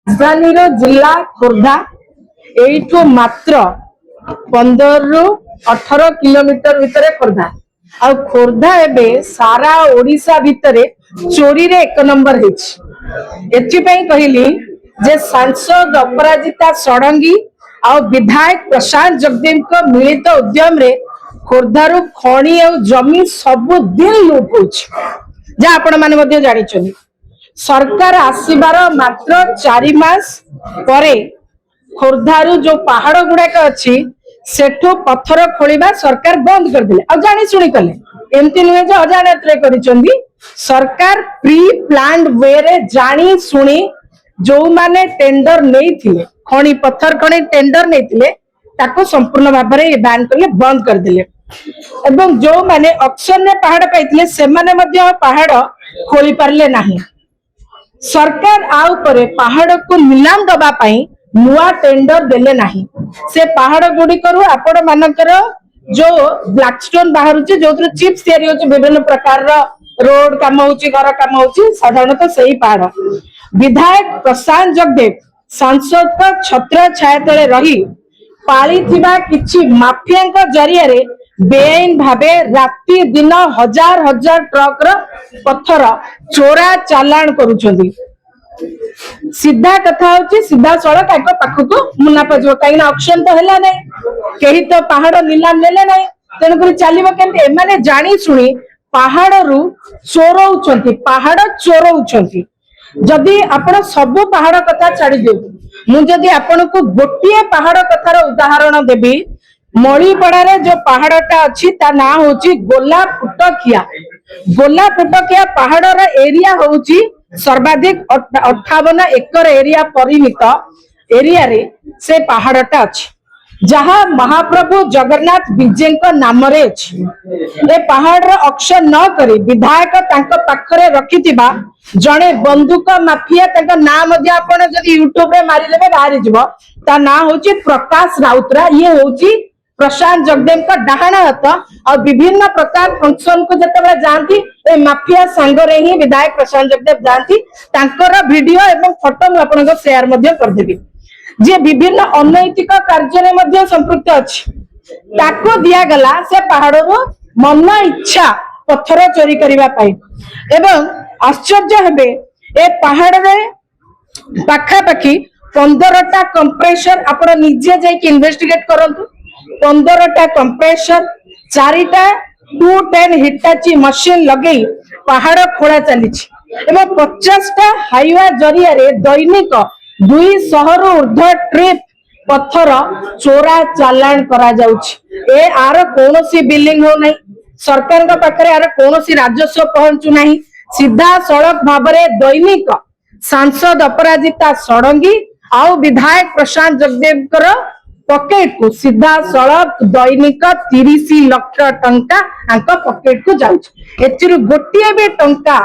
राजधानी जिला खोर्धा एठू मात्र 15 रु 18 किलोमीटर भितर खोर्धा आ खोर्धा एबे सारा ओडिशा भितर चोरी रे 1 नंबर कहली जे सांसद अपराजिता षडंगी आ विधायक प्रशांत जगदेव को मिलित उद्यम रे खोर्धारू खणी और जमी सबु दिन लुट होछि आपण माने मध्ये जानिछनी। सरकार आसीबार मात्र 4 मास परे खोर्धारू जो पहाड़ गुड़ाक अच्छी सेठू पत्थर खोलिबा सरकार बंद कर दिले। अब जानी सुनी कले एमती नुहे जो अजाणत करिसेंती सरकार प्री प्लान्ड वे रे जानी सुनी जो माने टेंडर नहीं थिले खणी पत्थर खणी टेंडर नहीं थिले ताको संपूर्ण भाव में बैन करले बंद कर दिले एवं जो माने ऑक्शन में पहाड़ पाइथिले से माने मध्य पहाड़ खोली पारले नाही। सरकार आउ परे पहाड़ को निलाम दबा पाई नुआ टेंडर देले नाही। से पहाड़ गुडी करू आपण मानकर जो ब्लैकस्टोन बाहर जो चिप्स तैयारी होची विभिन्न प्रकार रो रोड काम होची घर काम होची साधारणतः सही पहाड़ विधायक प्रशांत जगदेव सांसद का छत्र छाया तले रही पाली थिबा किछि माफिया जरिया रे बेआईन भावे राति दिन हजार हजार ट्रक रो पत्थर चोरा चालान करूछंदी। सीधा कथा होची सीधा सड़क एक पाखक मुनाफा जो कहीं ऑक्शन तो हैला नै केही तो पहाड़ नीलाम नेले नै तेन करी चलीबो केमते एमाने जानी सुनी पहाड़ रु चोरौछंती पहाड़ चोरौछंती। जदि आपण सब पहाड़ कथा छाड़ी दे मु जदि आपण को गोटिए पहाड़ कथार उदाहरण देबी मणिपड़ा रे जो पहाड़टा अच्छी ता ना होची गोला फुटकिया पहाड़ रा एरिया होची सर्वाधिक 58 एकर एरिया परिमित एरिया रे से पहाड़टा अच्छी जहाँ महाप्रभु जगन्नाथ विजय नाम रे अछि। ए पहाड़ रा ऑक्शन न करी विधायक तांको पाखरे रखिथिबा जणे बंदूक माफिया तांका नाम मध्ये आपण जदि यूट्यूब रे मारि लेबे बाहरी जिवो ता ना होची प्रकाश राउतरा ये होची प्रशांत जगदेव का डाहाना हाथ और विभिन्न प्रकार फंक्शन को जतबे जानती ए माफिया संग रे ही विधायक प्रशांत जगदेव जानती तांकर वीडियो एवं फोटो मु आपन को शेयर मध्ये कर देबी जे विभिन्न अनैतिक कार्य रे मध्ये संपृक्त अछि ताको दिया गला से पहाड़रो मन इच्छा पत्थर चोरी करिवा पाई एवं आश्चर्य हेबे ए पहाड़ रे पाखा पाखी 15टा कंप्रेसर आपण निजे जाई कि इन्वेस्टिगेट करंतु 15टा कंप्रेसर 4टा 210 हिटाची मशीन लगेई पहाड़ खोला चली एवं 50टा हाईवे जरिया रे दैनिक 200 रु ऊर्ध्व ट्रिप पत्थर चोरा चालान करा जाउछि। ए आर कोनोसी बिलिंग हो नहीं सरकार का पाखरे आर कोनोसी राजस्व पहुंचु नहीं सीधा सड़क भाबरे दैनिक सांसद अपराजिता षडंगी आउ विधायक प्रशांत जगदेव कर पॉकेट को सीधा सड़क दैनिक 30 लाख टंका आंक पॉकेट को जाउछ। एथिरु गोटिए भी टंका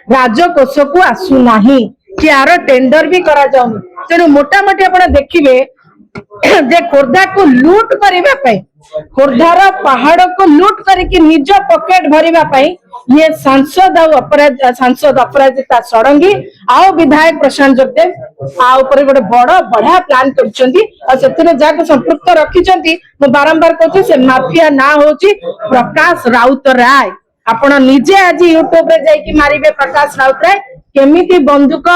राजकोष को आसु नाही कि आर टेंडर भी करा जाउनी तेनु मोटा मोटी आपण देखिबे जे खोर्धा को लूट करिबा पई खोर्धार पहाड़ को लूट करके निज पॉकेट भरिबा पई ये सांसद अपराजिता षडंगी आउ विधायक प्रशांत जगदेव आ ऊपर गोटे बड़ बढ़िया प्लान करछंती आ सेथिरे जाको संपृक्त रखिछंती मु बारंबार कहछि से माफिया ना होची प्रकाश राउत राय। आपण निजे आज यूट्यूब रे जाई कि मारिबे प्रकाश राउत राय केमिति बंदूक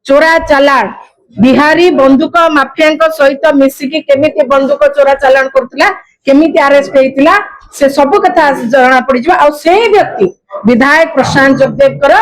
चोरा चालान बिहारी बंदूक माफिया सहित मिसिकी केमिति बंदूक चोरा चालान करथिला केमिति अरेस्ट हेतिला से सब कथा जाना पड़ी जिवा आ से व्यक्ति विधायक प्रशांत जगदेव कर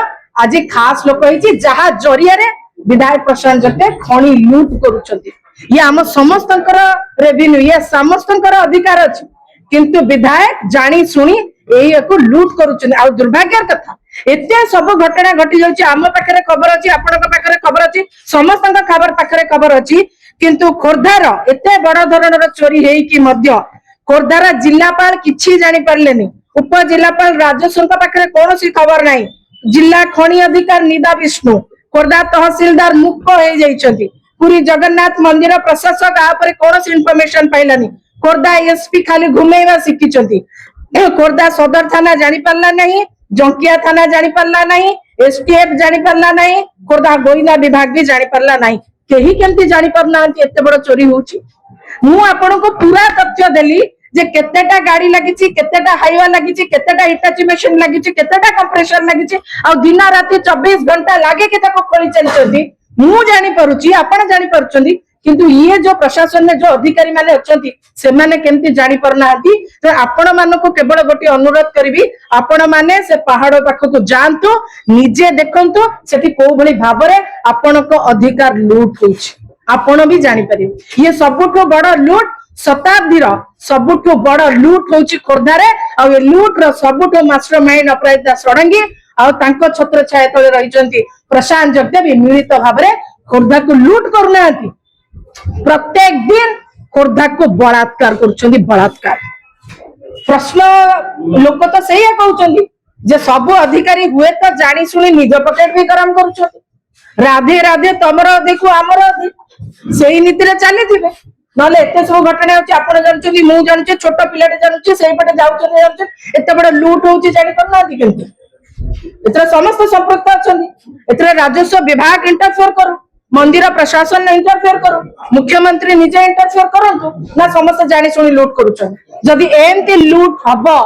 आज खास लोक होइछि जहा जरिया रे विधायक प्रशांत जगदेव खणी लूट करूछंती ये आम समस्तंकर रेवेन्यू ये समस्तंकर अधिकार अछि किंतु विधायक जानी सुनी एही को लूट करूछंती आ दुर्भाग्यर कथा एते सब घटना घटी जाउछि आम पाखरे खबर अछि आपनक पाखरे खबर अछि समस्तंक खबर पाखरे खबर अछि किंतु खोर्धार एते बड़ धरणर चोरी हेई कि मध्य खोर्धार जिलापाल किछि जानि परलेनी उप जिलापाल राजस्व पाखरे कोनोसी खबर नाही जिला खणी अधिकार निदा विष्णु खोर्धा तहसीलदार मुक्त हो जाइछंती पुरी जगन्नाथ मंदिर प्रशासक आ पर कोनोसी इन्फॉर्मेशन पाइलानी खोर्धा एसपी खाली घुमेवा सिखिछंती खोर्धा सदर थाना जानि परला नाही जंकिया थाना जानि परला नाही एसटीएफ जानि परला नाही खोर्धा गोइंदा विभाग भी जानि परला नाही केही केमती जानी पारना एते बड़ चोरी होउची मु आपनको पूरा तथ्य देली जे केतेटा गाड़ी लागिची केतेटा हाईवा लागिची केतेटा हिटाची मशीन लागिची केतेटा कंप्रेसर लागिची आ दिन राति 24 घंटा लागे के ताको खोली चलचंदी मु जानी पारुची आपण जानी पारुचंदी किंतु ये जो प्रशासन में जो अधिकारी माने अछंती से माने केमती जानी पारनाहांती तो आपण मानको केवल गोटे अनुरोध करबी आपण माने से पहाड़ पाखको जांतु निजे देखंतु सेठी को भली भाबरे आपनको अधिकार लूट होछि आपण भी जानी परिबे ये सबुठो बड़ लूट शताब्दीर सबुठो बड़ लूट होछि खोर्धारे आ ये लूट रो सबुठो मास्टरमाइंड अपराजिता षडंगी आ तांको छत्र छाया तळे रहिचंती प्रशांत जगदेवी मिलित भाबरे खोर्धा को लूट करनाहांती प्रत्येक दिन खोर्धा को बलात्कार कर बलात्कार प्रश्न लोक तो से कहते जे सब अधिकारी हुए तो जानी शुणी निज पकेट भी गरम कर राधे राधे तमर अधिक आमर अधिक से नीति चली ना एत सब घटना होती आप जानते मुझे जानचे छोट पिलाटे जानूचे से पटे जाऊे एत बड़ लुट हो जानी पारना के समस्त संपृक्त अच्छा राजस्व विभाग इंटरफेयर करू मंदिर प्रशासन इंटरफेयर करू मुख्यमंत्री निजे इंटरफेयर करंतु ना समस्त जानी शुणी लूट करूछन जदि एमती लूट हबो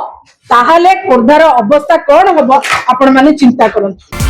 ताहाले खोर्धार अवस्था कौन हबो आपण माने चिंता करंतु।